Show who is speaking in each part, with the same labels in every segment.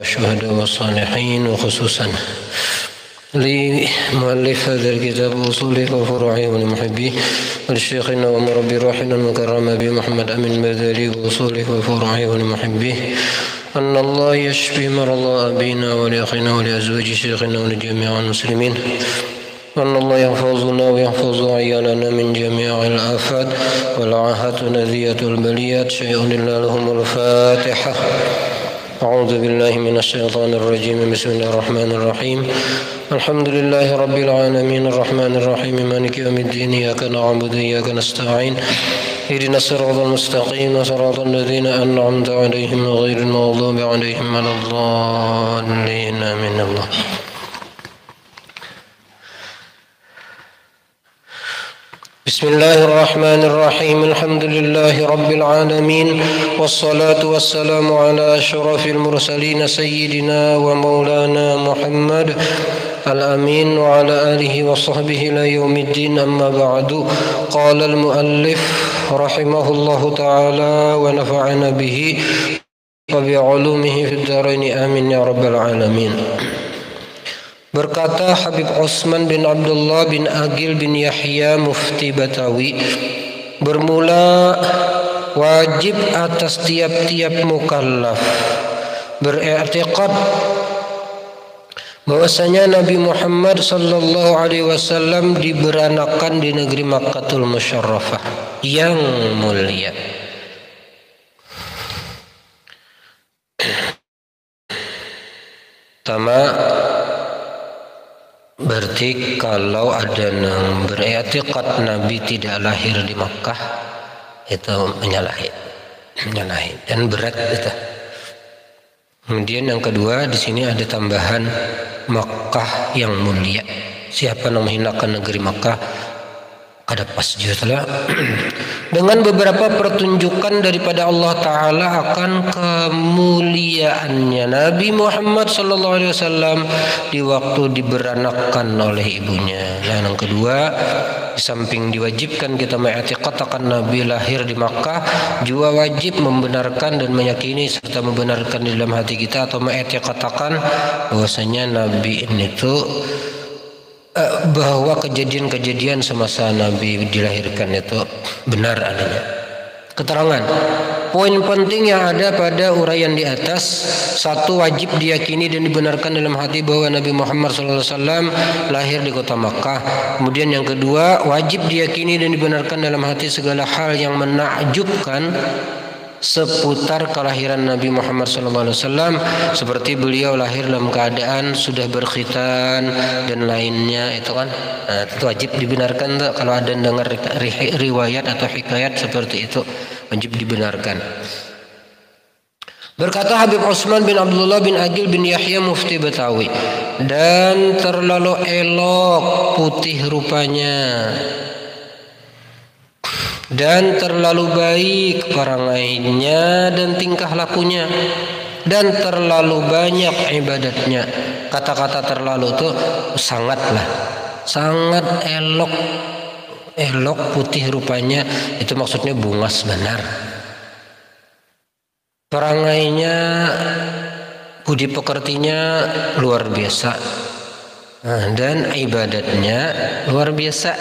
Speaker 1: الشهداء والصالحين وخصوصا لمؤلف هذا الكتاب وصوله وفروعه ولمحبيه ولشيخنا ومربي روحنا المكرم أبي محمد أمين المذالي وصوله وفروعه ولمحبيه أن الله يشفي مرضى أبينا ولأخينا ولأزواج شيخنا ولجميع المسلمين وأن الله يحفظنا ويحفظ عيالنا من جميع الآفات والعاهات ونذية البليات شيء لله لهم الفاتحة. أعوذ بالله من الشيطان الرجيم. بسم الله الرحمن الرحيم. الحمد لله رب العالمين الرحمن الرحيم مالك يوم الدين إياك نعبد وإياك نستعين اهدنا الصراط المستقيم صراط الذين أنعمت عليهم غير المغضوب عليهم ولا الضالين آمين. الله بسم الله الرحمن الرحيم. الحمد لله رب العالمين والصلاة والسلام على أشرف المرسلين سيدنا ومولانا محمد الأمين وعلى آله وصحبه إلى يوم الدين. أما بعد، قال المؤلف رحمه الله تعالى ونفعنا به وبعلومه في الدارين آمين يا رب العالمين. Berkata Habib Utsman bin Abdullah bin Aqil bin Yahya Mufti Batawi, bermula wajib atas tiap-tiap mukallaf beriktikad bahwasanya Nabi Muhammad sallallahu alaihi wasallam diberanakan di negeri Makkatul Musyarrafah yang mulia. Pertama, berarti kalau ada yang beriktikad Nabi tidak lahir di Makkah, itu menyalahi dan berat itu. Kemudian yang kedua, di sini ada tambahan Makkah yang mulia. Siapa yang menghinakan negeri Makkah kada pas juga dengan beberapa pertunjukan daripada Allah Ta'ala akan kemuliaannya Nabi Muhammad sallallahu alaihi wasallam di waktu diberanakan oleh ibunya. Dan yang kedua, di samping diwajibkan kita mengiktikad akan Nabi lahir di Makkah, juga wajib membenarkan dan meyakini serta membenarkan di dalam hati kita atau mengiktikadkan bahwasanya Nabi ini itu bahwa kejadian-kejadian semasa Nabi dilahirkan itu benar adanya. Keterangan poin penting yang ada pada uraian di atas: satu, wajib diyakini dan dibenarkan dalam hati bahwa Nabi Muhammad SAW lahir di kota Makkah. Kemudian yang kedua, wajib diyakini dan dibenarkan dalam hati segala hal yang menakjubkan seputar kelahiran Nabi Muhammad SAW, seperti beliau lahir dalam keadaan sudah berkhitan dan lainnya, itu kan itu wajib dibenarkan tuh. Kalau ada dengar riwayat atau hikayat seperti itu, wajib dibenarkan. Berkata Habib Utsman bin Abdullah bin Aqil bin Yahya Mufti Batawi, dan terlalu elok putih rupanya dan terlalu baik perangainya dan tingkah lakunya, dan terlalu banyak ibadatnya. Kata-kata terlalu itu sangat elok putih rupanya, itu maksudnya bungas benar. Perangainya, budi pekertinya luar biasa. Dan ibadatnya luar biasa.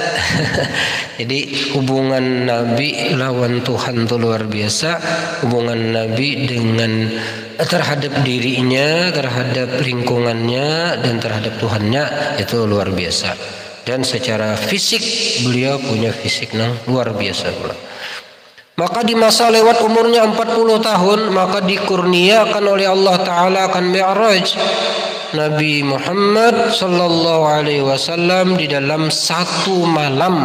Speaker 1: Jadi hubungan Nabi lawan Tuhan itu luar biasa. Hubungan Nabi dengan terhadap dirinya, terhadap lingkungannya, dan terhadap Tuhannya itu luar biasa. Dan secara fisik beliau punya fisik yang luar biasa pula. Maka di masa lewat umurnya 40 tahun, maka dikurniakan oleh Allah Ta'ala akan Mi'raj Nabi Muhammad sallallahu alaihi wasallam di dalam satu malam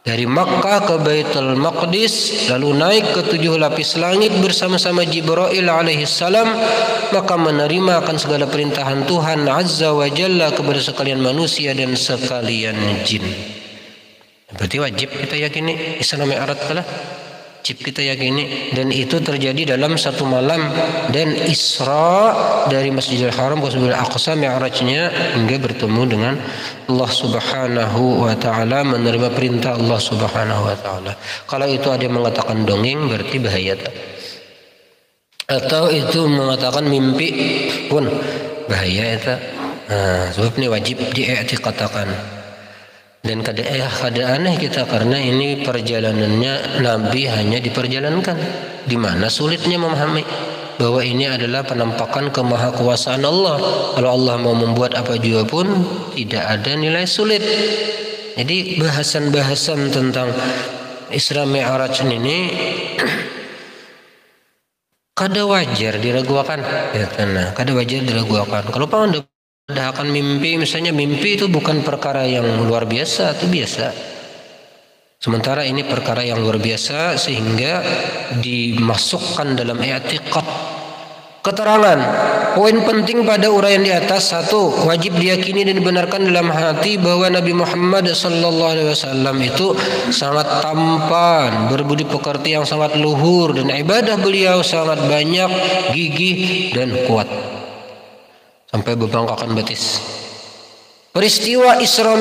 Speaker 1: dari Makkah ke Baitul Maqdis, lalu naik ke 7 lapis langit bersama-sama Jibril alaihi salam, maka menerima akan segala perintahan Tuhan Azza wa Jalla kepada sekalian manusia dan sekalian jin. Berarti wajib kita yakini Isra Mi'raj telah wajib kita yakini, dan itu terjadi dalam satu malam. Dan Isra dari Masjidil Haram ke Masjidil Aqsa, Mi'rajnya hingga bertemu dengan Allah Subhanahu wa Ta'ala, menerima perintah Allah Subhanahu wa Ta'ala. Kalau itu ada yang mengatakan dongeng, berarti bahaya. atau itu mengatakan mimpi pun bahaya itu. Sebab ini wajib diiktikadakan. Dan kada aneh kita karena ini perjalanannya Nabi hanya diperjalankan, di mana sulitnya memahami bahwa ini adalah penampakan kemahakuasaan Allah. Kalau Allah mau membuat apa juga pun tidak ada nilai sulit. Jadi bahasan-bahasan tentang Isra Mi'raj ini kada wajar diragukan. Kada wajar diragukan. Kalau Anda akan mimpi, misalnya mimpi itu bukan perkara yang luar biasa, itu biasa. Sementara ini perkara yang luar biasa sehingga dimasukkan dalam i'tiqad. Keterangan poin penting pada uraian di atas: 1. Wajib diyakini dan dibenarkan dalam hati bahwa Nabi Muhammad SAW itu sangat tampan, berbudi pekerti yang sangat luhur, dan ibadah beliau sangat banyak, gigih dan kuat sampai membangkakkan betis. Peristiwa Isra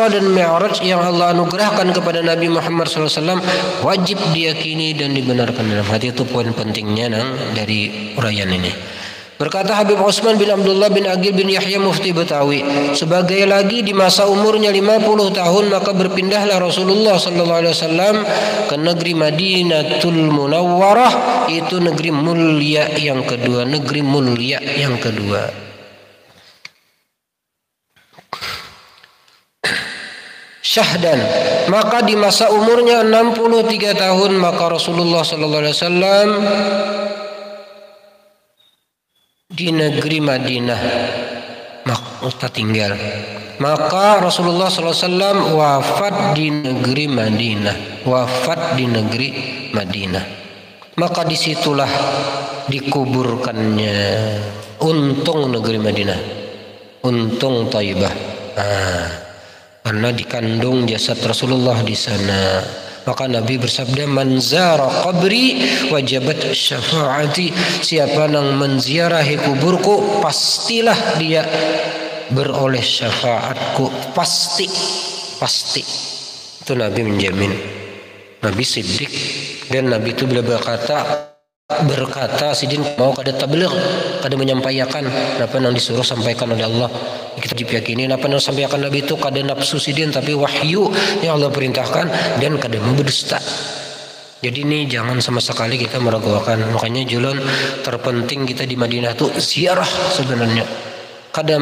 Speaker 1: dan Mi'raj yang Allah anugerahkan kepada Nabi Muhammad SAW wajib diyakini dan dibenarkan dalam hati. Itu poin pentingnya dari uraian ini. Berkata Habib Utsman bin Abdullah bin Aqil bin Yahya Mufti Betawi, sebagai lagi di masa umurnya 50 tahun maka berpindahlah Rasulullah SAW ke negeri Madinatul Munawwarah, itu negeri mulia yang kedua, Syahdan, maka di masa umurnya 63 tahun maka Rasulullah SAW di negeri Madinah maka tinggal. Maka Rasulullah SAW wafat di negeri Madinah. Maka disitulah dikuburkannya. Untung negeri Madinah, untung Thaibah. Karena dikandung jasad Rasulullah di sana. Maka Nabi bersabda, man zara qabri wajabat syafaati, siapa yang menziarahi kuburku pastilah dia beroleh syafaatku, pasti. Itu Nabi menjamin. Nabi Siddiq, dan Nabi itu bila berkata sidin mau kada tabligh, kada menyampaikan apa yang disuruh sampaikan oleh Allah. Kita diyakini apa yang sampaikan Nabi itu kada nafsu sidin tapi wahyu yang Allah perintahkan, dan kada mau berdusta. Jadi ini jangan sama sekali kita meragukan. Makanya julun terpenting kita di Madinah itu ziarah sebenarnya. Kada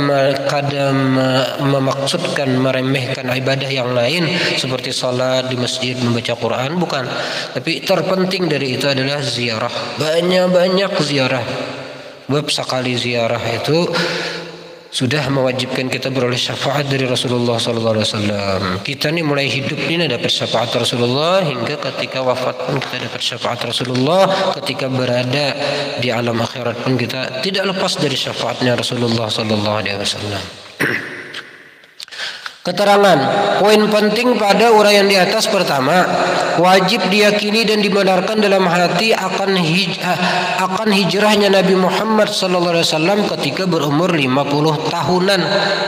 Speaker 1: memaksudkan meremehkan ibadah yang lain seperti salat di masjid, membaca Quran, bukan. Tapi terpenting dari itu adalah ziarah. Banyak ziarah. Sebab sekali ziarah itu sudah mewajibkan kita beroleh syafaat dari Rasulullah SAW. Kita ni mulai hidup ini dapat syafaat Rasulullah, hingga ketika wafat pun kita dapat syafaat Rasulullah. Ketika berada di alam akhirat pun kita tidak lepas dari syafaatnya Rasulullah SAW. Keterangan poin penting pada uraian di atas: pertama, wajib diyakini dan dibenarkan dalam hati akan hijrahnya Nabi Muhammad SAW ketika berumur 50 tahunan.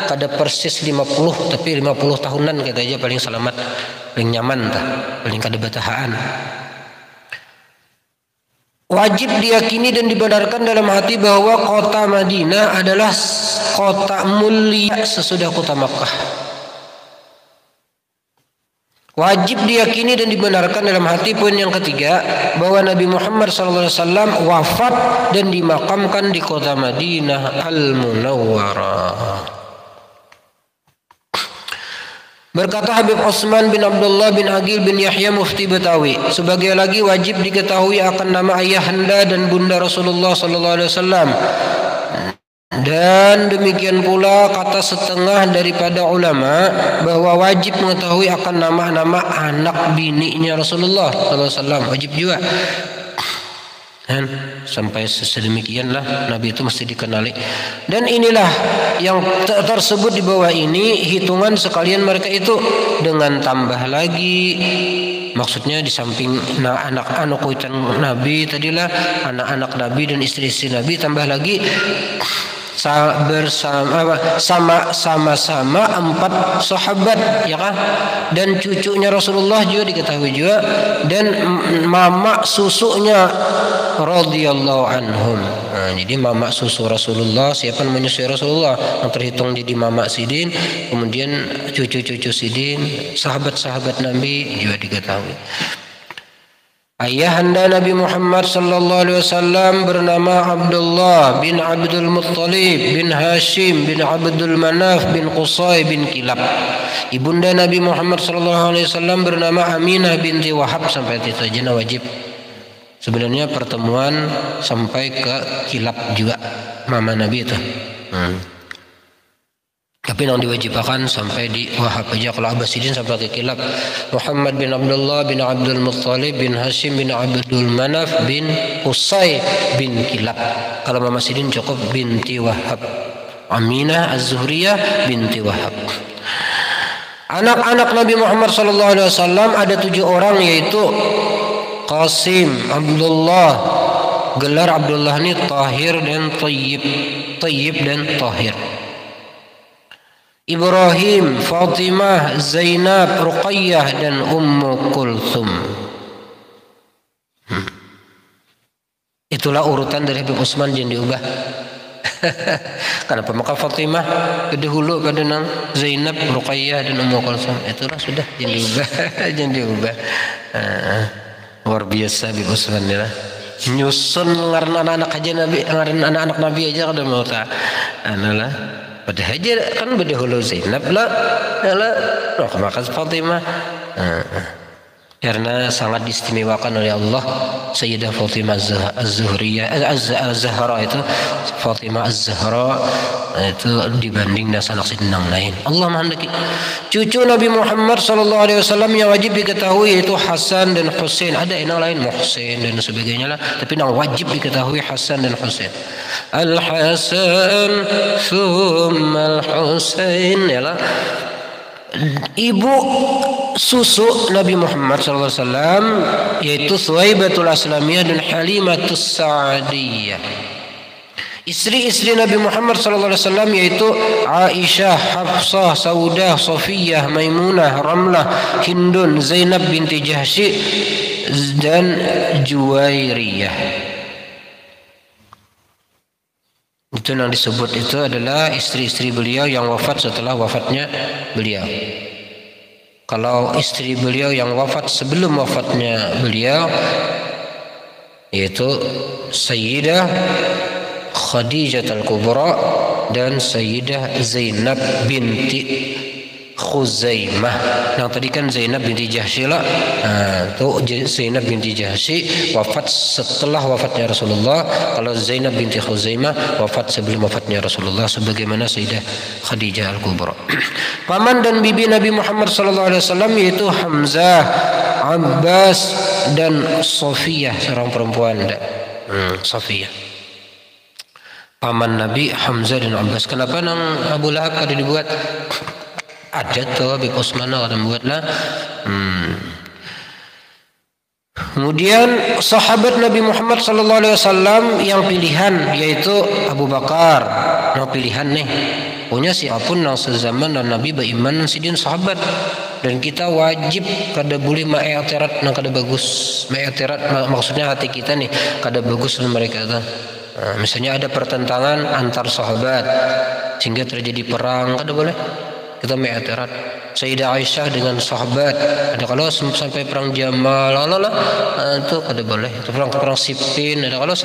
Speaker 1: Kada persis 50, tapi 50 tahunan kita aja paling selamat, paling nyaman, paling kada batahaan. Wajib diyakini dan dibenarkan dalam hati bahwa kota Madinah adalah kota mulia sesudah kota Makkah. Wajib diyakini dan dibenarkan dalam hati poin yang ketiga bahwa Nabi Muhammad SAW wafat dan dimakamkan di kota Madinah Al-Munawwarah. Berkata Habib Utsman bin Abdullah bin Aqil bin Yahya Mufti Betawi, sebagai lagi wajib diketahui akan nama ayahanda dan bunda Rasulullah SAW. Dan demikian pula kata setengah daripada ulama bahwa wajib mengetahui akan nama-nama anak bininya Rasulullah SAW, wajib juga. Dan sampai sedemikianlah Nabi itu mesti dikenali. Dan inilah yang tersebut di bawah ini hitungan sekalian mereka itu, dengan tambah lagi, maksudnya di samping anak-anak kuitan Nabi tadilah, anak-anak Nabi dan istri-istri Nabi, tambah lagi sama-sama 4 sahabat, ya kan? Dan cucunya Rasulullah juga diketahui juga, dan mama susunya radhiyallahu anhum. Nah, jadi mama susu Rasulullah, siapa yang menyusui Rasulullah yang terhitung jadi mama Sidin, kemudian cucu-cucu Sidin, sahabat-sahabat Nabi juga diketahui. Ayahanda Nabi Muhammad sallallahu alaihi wasallam bernama Abdullah bin Abdul Muttalib bin Hashim bin Abdul Manaf bin Qusay bin Kilab. Ibunda Nabi Muhammad sallallahu alaihi wasallam bernama Aminah binti Wahab. Sampai itu saja wajib. Sebenarnya pertemuan sampai ke Kilab juga mama Nabi itu. Tapi yang diwajibkan sampai di Wahab aja. Kalau Abbasidin sampai ke Kilab. Muhammad bin Abdullah bin Abdul Muttalib bin Hashim bin Abdul Manaf bin Qusay bin Kilab. Kalau Mama Sidin cukup binti Wahab. Aminah Az-Zuhriyah binti Wahab. Anak-anak Nabi Muhammad SAW ada 7 orang, yaitu Qasim, Abdullah. Gelar Abdullah ini Tahir dan Tayyib. Tayyib dan Tahir. Ibrahim, Fatimah, Zainab, Ruqayyah dan Ummu Kulthum. Itulah urutan dari Habib Utsman, jangan diubah. Kenapa maka Fatimah kedahulu pada Zainab, Ruqayyah dan Ummu Kulthum? Itulah sudah, jangan diubah. Jangan diubah. Luar biasa Habib Utsman ya. Nyusun ngaran anak-anak aja Nabi, ngaran anak-anak Nabi aja kada mau tak. Analah padahal aja kan berdahulu Zainab lah, maka Fatimah. Karena sangat diistimewakan oleh Allah Sayyidah Fatimah Az-Zuhriyah Az-Zahra itu, Fatimah Az-Zahra itu dibanding anak sidin yang lain. Allah menghendaki cucu Nabi Muhammad SAW yang wajib diketahui yaitu Hasan dan Husain. Ada yang lain Muhsin dan sebagainya lah, tapi yang wajib diketahui Hasan dan Husain. Al-Hasan thumma Al-Husain, yalah. Ibu susu Nabi Muhammad SAW yaitu Suwaibatul Aslamiyah dan Halimatus Sa'diyah. Istri-istri Nabi Muhammad SAW yaitu Aisyah, Hafsah, Saudah, Safiyah, Maimunah, Ramlah, Hindun, Zainab binti Jahsy dan Juwairiyah. Itu yang disebut itu adalah istri-istri beliau yang wafat setelah wafatnya beliau. Kalau istri beliau yang wafat sebelum wafatnya beliau yaitu Sayyidah Khadijah Al-Kubra dan Sayyidah Zainab binti Khuzaimah. Yang tadi kan Zainab binti Jahsy lah. Itu Zainab binti Jahsy wafat setelah wafatnya Rasulullah. Kalau Zainab binti Khuzaimah wafat sebelum wafatnya Rasulullah, sebagaimana Sayyidah Khadijah Al-Kubra. Paman dan bibi Nabi Muhammad SAW yaitu Hamzah, Abbas dan Safiyah, seorang perempuan. Safiyah. Paman Nabi Hamzah dan Abbas. Kenapa nang Abu Lahab ada dibuat? Ada tuh Habib Utsman ada membuatlah. Kemudian sahabat Nabi Muhammad SAW yang pilihan yaitu Abu Bakar. Nah pilihan nih punya siapapun yang sezaman dan Nabi beriman sidin sahabat, dan kita wajib kada boleh ma'iktirat nang kada bagus. Ma'iktirat maksudnya hati kita nih kada bagus dengan mereka itu. Misalnya ada pertentangan antar sahabat sehingga terjadi perang, kada boleh kita mengiktirat. Sayyidah Aisyah dengan sahabat, ada kalau sampai perang Jamal, itu kada boleh. Itu perang Siffin. Ada kalau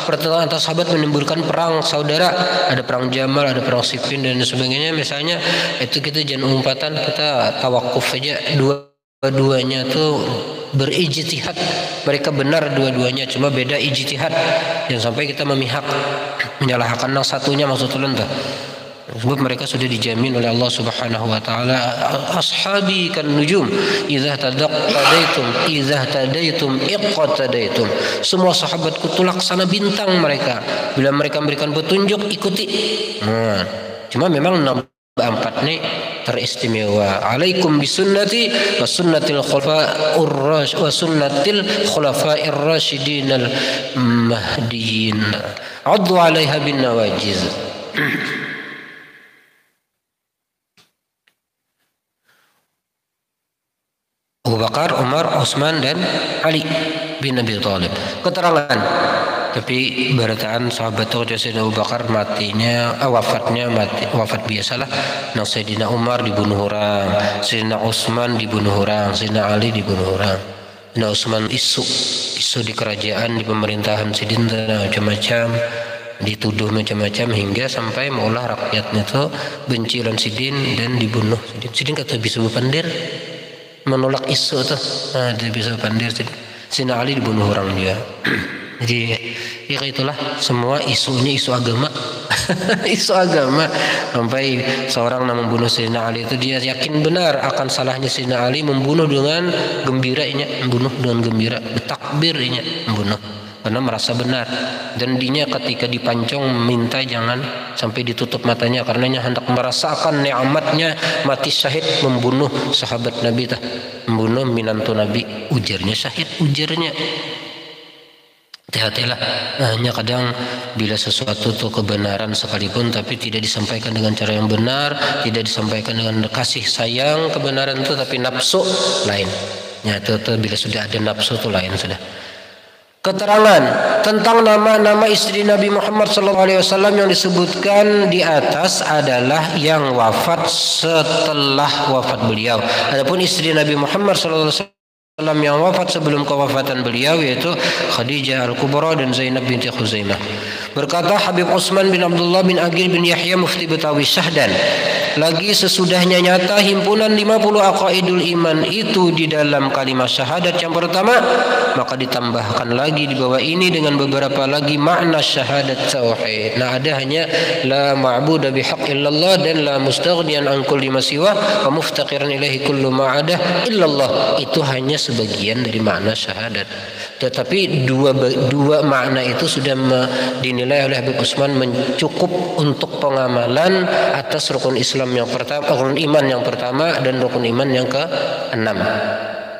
Speaker 1: pertentangan antar sahabat menimbulkan perang saudara, ada perang Jamal, ada perang Siffin dan sebagainya. Misalnya itu kita jangan umpatan, kita tawakuf saja. Dua-duanya tuh berijtihad, mereka benar dua-duanya, cuma beda ijtihad. Jangan sampai kita memihak, menyalahkan yang satunya maksudnya tuh. Sebab mereka sudah dijamin oleh Allah Subhanahu wa taala, ashabi kan nujum idza tadaitum iqtadaitum. Semua sahabatku itu laksana bintang mereka. Bila mereka memberikan petunjuk ikuti. Cuma memang 4 nih teristimewa. Alaikum bisunnati wa sunnatil khulafa'ir rasyidin al mahdiyyin. Addu 'alaiha bin nawajiz. Abu Bakar, Umar, Utsman dan Ali bin Abi Thalib. Keterangan. Tapi berataan sahabat itu Sayyidina Abu Bakar wafat biasalah. Nang Sayyidina Umar dibunuh orang, Sayyidina Utsman dibunuh orang, Sayyidina Ali dibunuh orang. Sayyidina Utsman isu di kerajaan, di pemerintahan Sidin macam-macam, dituduh macam-macam hingga sampai maulah rakyatnya itu benci lawan Sidin dan dibunuh. Sidin kata bisa pandir menolak isu tuh, dia bisa pandir. Sayyidina Ali dibunuh orang dia. Jadi ya itulah semua isunya isu agama. Isu agama sampai seorang yang membunuh Sayyidina Ali itu dia yakin benar akan salahnya Sayyidina Ali, membunuh dengan gembiranya, membunuh dengan gembira, bertakbirnya membunuh karena merasa benar. Dan dinya ketika dipancung minta jangan sampai ditutup matanya karenanya hendak merasakan nikmatnya mati syahid membunuh sahabat Nabi membunuh minantu Nabi, ujarnya syahid, ujarnya. Hati-hatilah, hanya kadang bila sesuatu itu kebenaran sekalipun tapi tidak disampaikan dengan cara yang benar, tidak disampaikan dengan kasih sayang kebenaran itu, tapi nafsu lain. Ya itu bila sudah ada nafsu itu lain sudah. Keterangan tentang nama-nama istri Nabi Muhammad SAW yang disebutkan di atas adalah yang wafat setelah wafat beliau. Adapun istri Nabi Muhammad SAW yang wafat sebelum kewafatan beliau yaitu Khadijah Al-Kubra dan Zainab binti Khuzaimah. Berkata Habib Utsman bin Abdullah bin Aqil bin Yahya Mufti Betawi Syahdan, lagi sesudahnya nyata himpunan 50 aqaidul iman itu di dalam kalimat syahadat yang pertama, maka ditambahkan lagi di bawah ini dengan beberapa lagi makna syahadat tauhid. Nah, ada hanya la ma'budu bihaq illallah dan la mustaghniyan an kulli ma siwa wa muftaqiran ilaihi kullu ma ada illallah. Itu hanya sebagian dari makna syahadat. Tetapi dua makna itu sudah dinilai oleh Habib Utsman mencukup untuk pengamalan atas rukun Islam yang pertama, rukun iman yang pertama dan rukun iman yang ke-6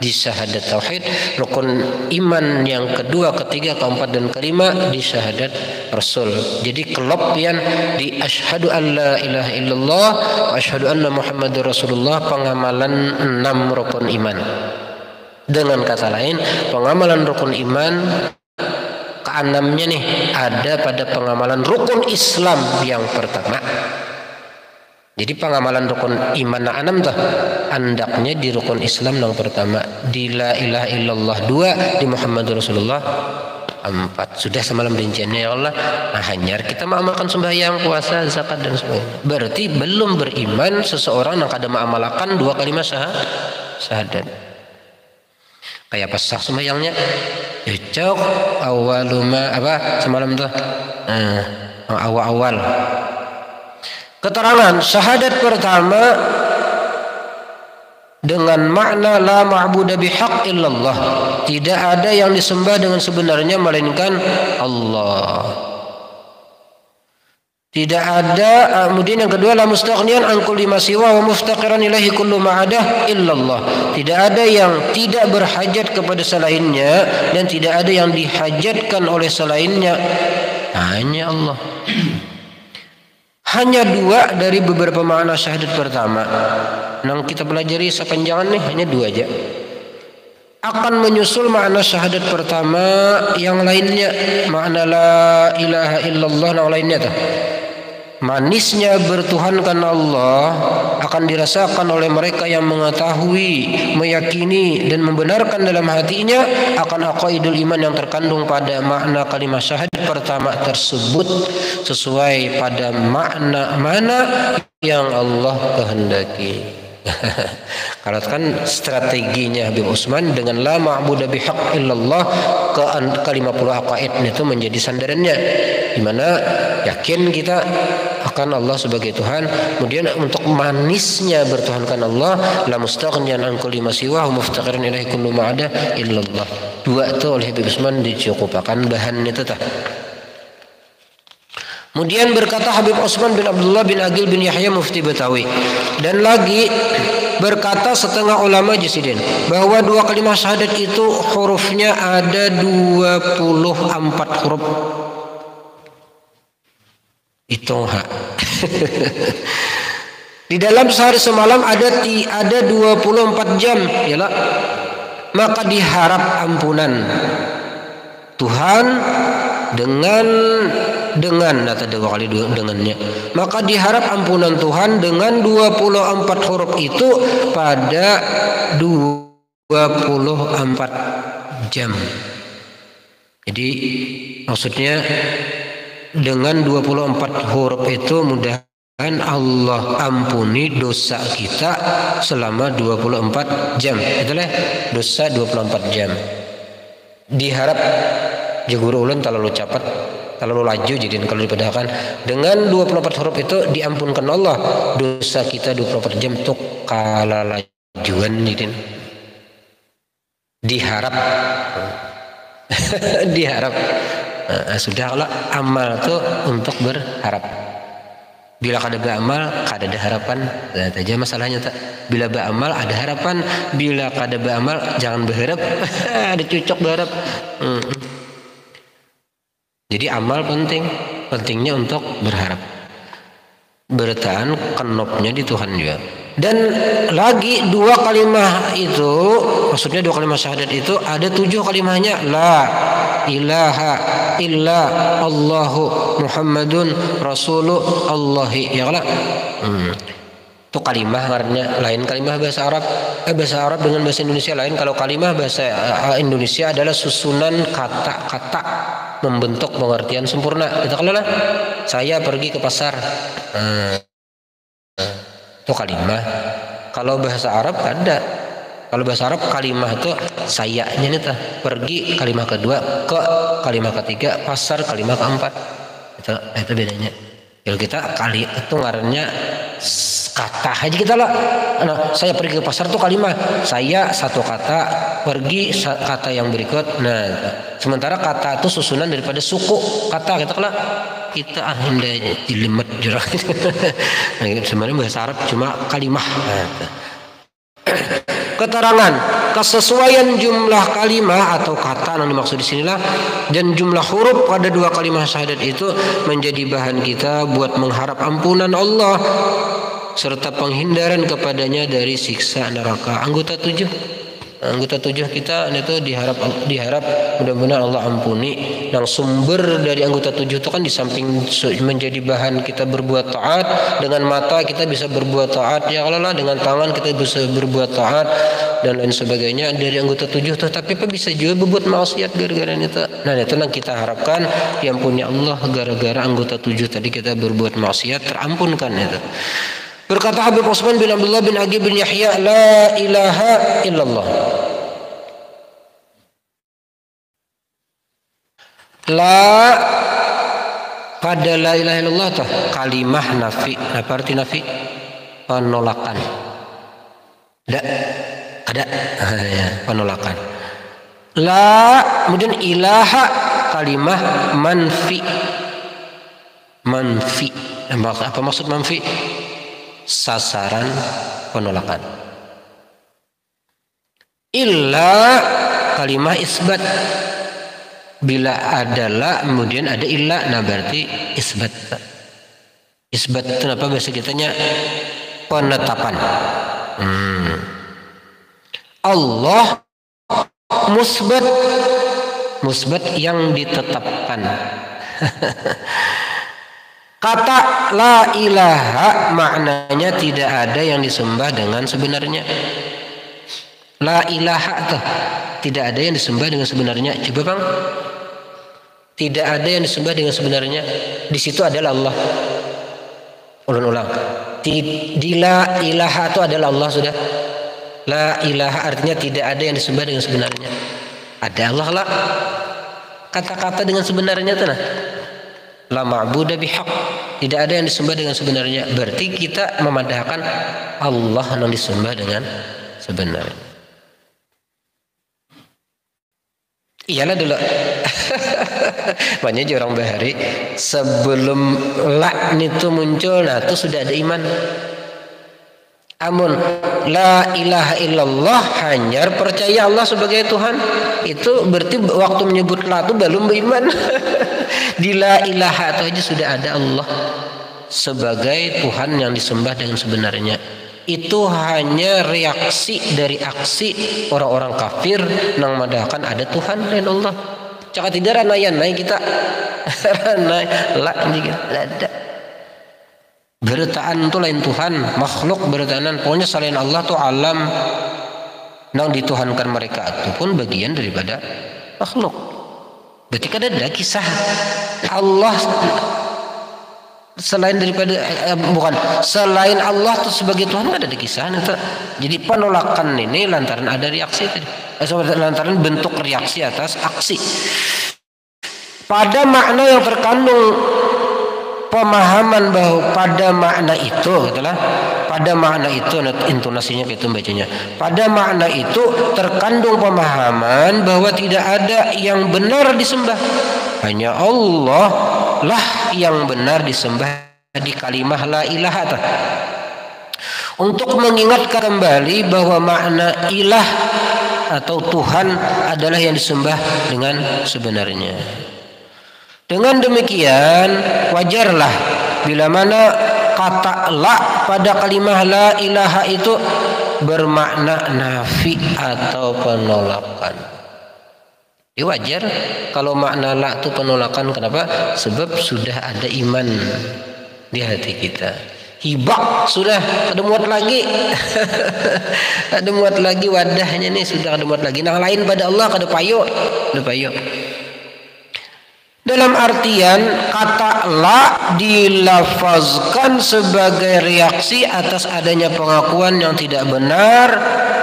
Speaker 1: di syahadat tauhid, rukun iman yang kedua, ketiga, keempat dan kelima di syahadat Rasul. Jadi kelopian di asyhadu an la ilaha illallah wa asyhadu anna Muhammadur Rasulullah, pengamalan 6 rukun iman. Dengan kata lain, pengamalan rukun iman ke-6-nya nih ada pada pengamalan rukun Islam yang pertama. Jadi pengamalan rukun iman 6 tuh andaknya di rukun Islam yang pertama, di la ilaha illallah 2, di Muhammadur Rasulullah 4. Sudah semalam rinciannya ya Allah. Nah, hanyar kita mengamalkan sembahyang, puasa, zakat dan sebagainya. Berarti belum beriman seseorang yang kada mengamalkan 2 kalimat syahadat. Kayak pas sah sembahyangnya cocok awaluma apa semalam tuh awal-awal. Keterangan syahadat pertama dengan makna la ma'budu bihaq illallah, tidak ada yang disembah dengan sebenarnya melainkan Allah. Tidak ada. Kemudian yang kedua la mustaghniyan an kulli ma siwa wa muftaqiran ilaihi kullu ma ada illallah. Tidak ada yang tidak berhajat kepada selainnya dan tidak ada yang dihajatkan oleh selainnya, hanya Allah. Hanya 2 dari beberapa makna syahadat pertama. Yang kita pelajari sepanjangan nih hanya 2 aja. Akan menyusul makna syahadat pertama yang lainnya, makna la ilaha illallah yang lainnya tuh. Manisnya bertuhankan Allah akan dirasakan oleh mereka yang mengetahui, meyakini dan membenarkan dalam hatinya akan aqaidul iman yang terkandung pada makna kalimat syahadat pertama tersebut sesuai pada makna mana yang Allah kehendaki. Kalau kan strateginya Habib Utsman dengan la ma'budu bihaq illallah ke 50 aqaid itu menjadi sandarannya, di mana yakin kita akan Allah sebagai Tuhan. Kemudian untuk manisnya bertuhankan Allah, la mustaghniyan an kulli ma siwa wa muftaqiran ilaihi kullu ma ada illallah. 2 itu oleh Habib Utsman dicukupkan bahan itu tah. Kemudian berkata Habib Utsman bin Abdullah bin Aqil bin Yahya Mufti Betawi, dan lagi berkata setengah ulama Jasidin bahwa 2 kalimat syahadat itu hurufnya ada 24 huruf. Hitung Di dalam sehari semalam ada 24 jam, yalah. Maka diharap ampunan Tuhan dengan atau dua kali dengannya. Maka diharap ampunan Tuhan dengan 24 huruf itu pada 24 jam. Jadi maksudnya dengan 24 huruf itu mudah Allah ampuni dosa kita selama 24 jam. Itulah dosa 24 jam. Diharap jeguru ulun terlalu cepat, terlalu laju, jadi kalau dipadahkan dengan 24 huruf itu diampunkan Allah dosa kita 24 jam tuh kala lajuan jadi diharap. Diharap. Sudahlah amal tuh untuk berharap. Bila kada beramal, kada ada harapan. Lihat aja masalahnya tak. Bila beramal ada harapan, bila kada beramal jangan berharap. Ada cucok berharap. Jadi amal penting, pentingnya untuk berharap. Bertahan kenopnya di Tuhan juga. Dan lagi dua kalimah itu, maksudnya dua kalimah syahadat itu ada 7 kalimahnya. La ilaha illa Allahu Muhammadun Rasulullahi. Ya kan? Itu kalimah artinya lain kalimah bahasa Arab. Bahasa Arab dengan bahasa Indonesia lain. Kalau kalimah bahasa Indonesia adalah susunan kata-kata membentuk pengertian sempurna. Kita kalau lah saya pergi ke pasar. Itu kalimah. Kalau bahasa Arab ada. Kalau bahasa Arab kalimah itu sayanya nih tah. Pergi kalimah kedua, ke kalimah ketiga, pasar kalimah keempat. Itu bedanya. Kalau kita kali itu ngarannya kata aja kita lah. Nah, saya pergi ke pasar tuh kalimah. Saya satu kata, pergi kata yang berikut. Nah, sementara kata itu susunan daripada suku kata kita lah. Kita hindanya jelimet jurang. Nah, sebenarnya bahasa Arab cuma kalimah. Keterangan kesesuaian jumlah kalimah atau kata yang dimaksud di sinilah dan jumlah huruf pada dua kalimah syahadat itu menjadi bahan kita buat mengharap ampunan Allah serta penghindaran kepadanya dari siksa neraka. Anggota 7 kita itu diharap mudah-mudahan Allah ampuni. Yang sumber dari anggota 7 itu kan di samping menjadi bahan kita berbuat taat, dengan mata kita bisa berbuat taat, ya Allah, dengan tangan kita bisa berbuat taat dan lain sebagainya dari anggota 7 itu. Tapi bisa juga berbuat maksiat gara-gara itu. Nah, itu yang kita harapkan diampuni Allah gara-gara anggota 7 tadi kita berbuat maksiat terampunkan itu. Berkata Habib Utsman bin Abdullah bin Agi bin Yahya, la ilaha illallah. La pada la ilaha illallah tuh kalimah nafi. Apa arti nafi? Penolakan. Ada penolakan. La kemudian ilaha kalimah manfi. Apa maksud manfi? Sasaran penolakan. Illa kalimah isbat. Bila adalah kemudian ada illa, nah berarti isbat. Isbat itu apa bahasa kitanya? Penetapan. Allah musbat yang ditetapkan. Kata la ilaha maknanya tidak ada yang disembah dengan sebenarnya. La ilaha tuh tidak ada yang disembah dengan sebenarnya. Coba Bang. Tidak ada yang disembah dengan sebenarnya. Di situ adalah Allah. Ulang. Di la ilaha itu adalah Allah sudah. La ilaha artinya tidak ada yang disembah dengan sebenarnya. Ada Allah lah. Kata-kata dengan sebenarnya tuh nah. La ma'budu bihaq. Tidak ada yang disembah dengan sebenarnya. Berarti kita memadahkan Allah yang disembah dengan sebenarnya. Iyalah dulu. Banyak orang bahari sebelum la itu muncul, nah itu sudah ada iman. Amun la ilaha illallah hanya percaya Allah sebagai Tuhan, itu berarti waktu menyebut la itu belum beriman. Di la ilaha itu aja sudah ada Allah sebagai Tuhan yang disembah dengan sebenarnya. Itu hanya reaksi dari aksi orang-orang kafir nang madahkan ada Tuhan lain Allah. Caka tidak ranayan naik kita ranai lah kita ada. Beritaan itu lain Tuhan, makhluk beritaan pokoknya selain Allah tuh alam nang dituhankan mereka itu pun bagian daripada makhluk. Berarti kan ada kisah Allah selain daripada selain Allah tuh sebagai Tuhan ada kisah itu. Jadi penolakan ini lantaran ada reaksi tadi. Lantaran bentuk reaksi atas aksi. Pada makna yang terkandung pemahaman bahwa pada makna itu adalah pada makna itu intonasinya gitu bacanya. Pada makna itu terkandung pemahaman bahwa tidak ada yang benar disembah. Hanya Allah lah yang benar disembah di kalimah la ilaha. Untuk mengingatkan kembali bahwa makna ilah atau Tuhan adalah yang disembah dengan sebenarnya. Dengan demikian wajarlah bila mana kata la pada kalimah la ilaha itu bermakna nafi atau penolakan. Ini wajar kalau makna la itu penolakan. Kenapa? Sebab sudah ada iman di hati kita. Hibak sudah ada muat lagi. Ada muat lagi wadahnya nih sudah ada muat lagi. Nah lain pada Allah kada payo. Ada payo. Dalam artian kata la dilafazkan sebagai reaksi atas adanya pengakuan yang tidak benar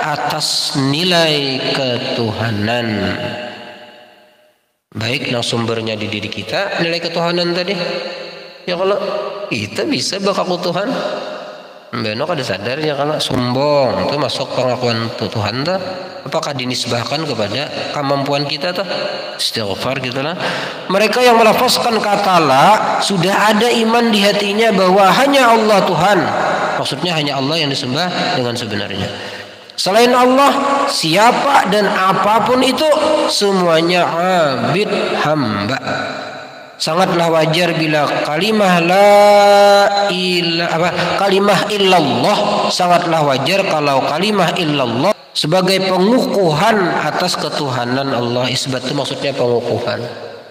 Speaker 1: atas nilai ketuhanan. Baik yang sumbernya di diri kita nilai ketuhanan tadi. Ya kalau kita bisa bakaku Tuhan. Benok ada sadarnya kalau sombong itu masuk pengakuan Tuhan tuh. Apakah dinisbahkan kepada kemampuan kita tuh? Istighfar gitulah. Mereka yang melafazkan kata la sudah ada iman di hatinya bahwa hanya Allah Tuhan. Maksudnya hanya Allah yang disembah dengan sebenarnya. Selain Allah, siapa dan apapun itu semuanya abid hamba. Sangatlah wajar bila kalimah kalimah illallah sangatlah wajar kalau kalimah illallah sebagai pengukuhan atas ketuhanan Allah. Isbat itu maksudnya pengukuhan.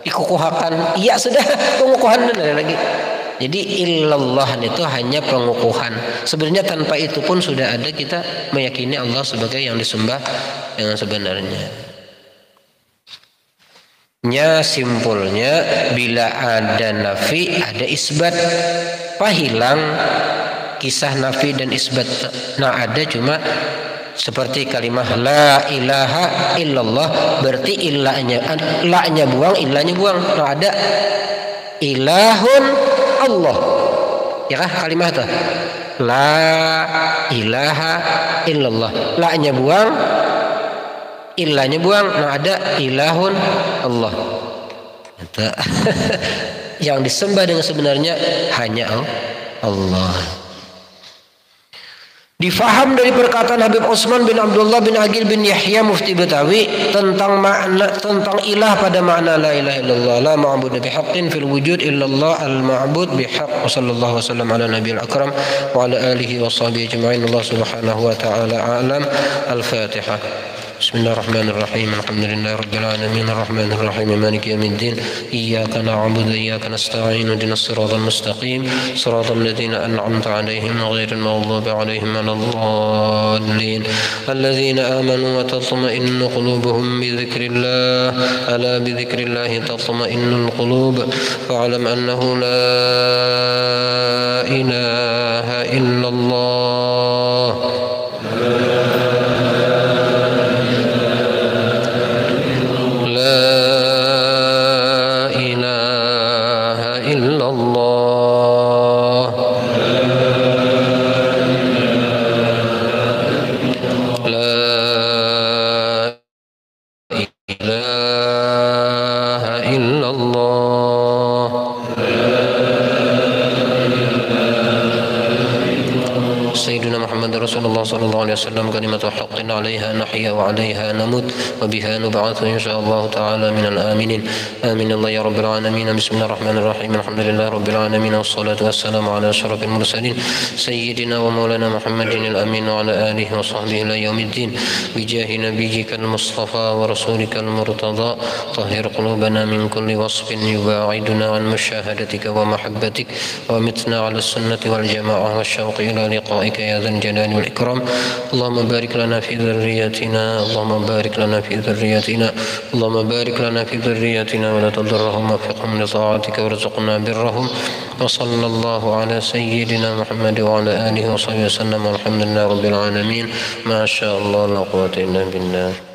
Speaker 1: Dikukuhakan, iya sudah pengukuhan dan ada lagi. Jadi illallah itu hanya pengukuhan. Sebenarnya tanpa itu pun sudah ada kita meyakini Allah sebagai yang disembah dengan sebenarnya. Simpulnya bila ada nafi ada isbat. Pahilang kisah nafi dan isbat. Nah ada cuma seperti kalimah la ilaha illallah berarti la-nya buang, illanya buang. Nah ada ilahun Allah. Ya kah kalimah itu? La ilaha illallah. La-nya buang, illanya buang. Nah ada ilahun Allah. Yang disembah dengan sebenarnya hanya Allah. Difaham dari perkataan Habib Utsman bin Abdullah bin Aqil bin Yahya Mufti Betawi tentang makna tentang ilah pada makna la ilaha illallah la ma'budu bihaqqin fil wujud illallah al ma'bud bihaqq. Sallallahu wasallam ala nabiyil akram wa ala alihi wa sahbihi ajma'in. Allah subhanahu wa ta'ala a'lam. Al-Fatihah. Bismillahirrahmanirrahim. Alhamdulillahirabbil alamin arrahmanir rahim maliki yaumiddin. Iyyaka na'budu wa iyyaka nasta'in ihdinas siratal mustaqim siratal ladzina an'amta 'alaihim ghairil maghdubi 'alaihim waladdallin. Alladzina amanu wa tatma'innu qulubuhum bi dzikrillah ala bi dzikrillah tatma'innul qulub fa'lam annahu la ilaha illallah. Rasulullah sallallahu الله عليه وسلم كلمة حق عليها نحيا وعليها نموت وبها نبعث إن شاء الله تعالى من الآمنين. آمين الله يا رب العالمين. بسم الله الرحمن الرحيم. الحمد لله رب العالمين، والصلاة والسلام على أشرف المرسلين سيدنا ومولانا محمد الأمين وعلى آله وصحبه إلى يوم الدين. بجاه نبيك المصطفى ورسولك المرتضى طهر قلوبنا من كل وصف يباعدنا عن مشاهدتك ومحبتك، ومتنا على السنة والجماعة والشوق إلى لقائك يا ذا الجلال والإكرام. اللهم بارك لنا في ذريتنا، اللهم بارك لنا في ذريتنا، اللهم بارك لنا في ذريتنا ولا تضرهم وفقهم لطاعتك وارزقنا برهم. وصلى الله على سيدنا محمد وعلى آله وصحبه وسلم، والحمد لله رب العالمين. ما شاء الله لا قوة إلا بالله.